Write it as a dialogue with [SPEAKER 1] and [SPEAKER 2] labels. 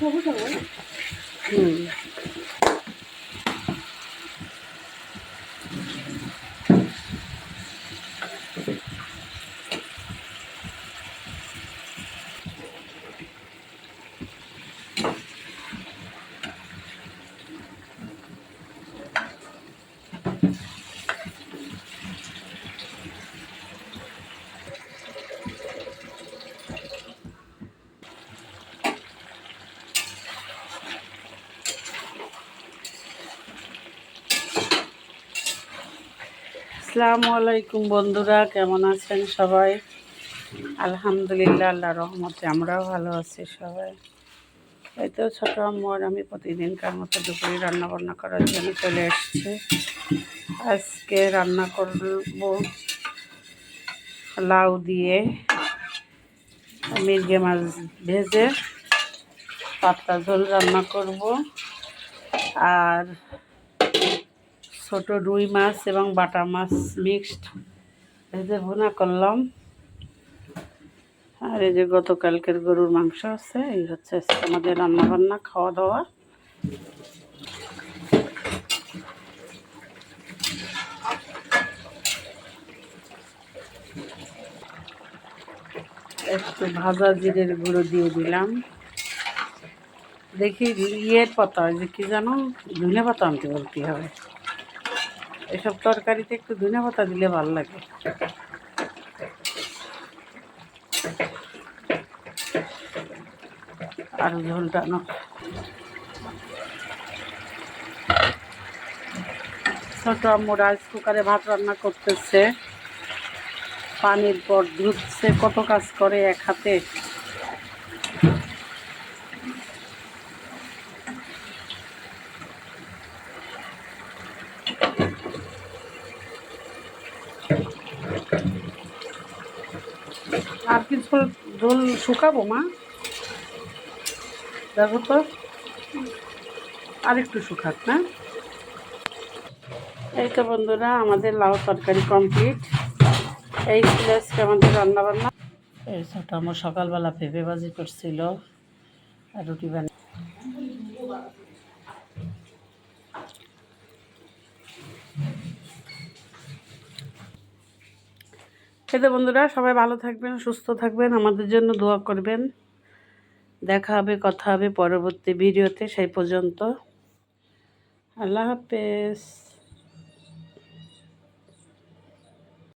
[SPEAKER 1] হুম। আসসালামু আলাইকুম বন্ধুরা, কেমন আছেন সবাই? আলহামদুলিল্লাহ, আল্লাহর রহমতে আমরাও ভালো আছি সবাই। এই তো ছোটো আম্মু আর আমি প্রতিদিনকার মতো দুপুরে রান্নাবান্না করার জন্য চলে এসেছি। আজকে রান্না করব লাউ দিয়ে মির্গে মাছ ভেজে পাতলা ঝোল রান্না করব, আর ছোট রুই মাছ এবং বাটা মাছ মিক্সড ভেজে ভুনা করলাম। আর এই যে গতকালকের গরুর মাংস আছে, এই হচ্ছে আমাদের রান্নাবান্না খাওয়া দাওয়া। একটু ভাজা জিরের গুঁড়ো দিয়ে দিলাম। দেখি ইয়ের পাতা, যে কি জানো, ধনে পাতা আনতে বলতে হবে। এসব তরকারিতে একটু ধনে পাতা দিলে ভালো লাগে। আর ঝোলটা ছোট আম্মু রাইস কুকারে ভাত রান্না করতেছে, পানির পর ধুচ্ছে, কত কাজ করে এক হাতে। আর কিছু ঝোল শুকাবো মা, দেখো তো আর একটু শুকাক না। এই তো বন্ধুরা, আমাদের লাউ তরকারি কমপ্লিট। এই ছিল আজকে আমাদের রান্নাবান্না। এই ছোট আমার সকালবেলা পেঁপে ভাজি করছিল আর রুটি বানিয়ে। এই তো বন্ধুরা, সবাই ভালো থাকবেন, সুস্থ থাকবেন, আমাদের জন্য দোয়া করবেন। দেখা হবে, কথা হবে পরবর্তী ভিডিওতে। সেই পর্যন্ত আল্লাহ হাফেজ।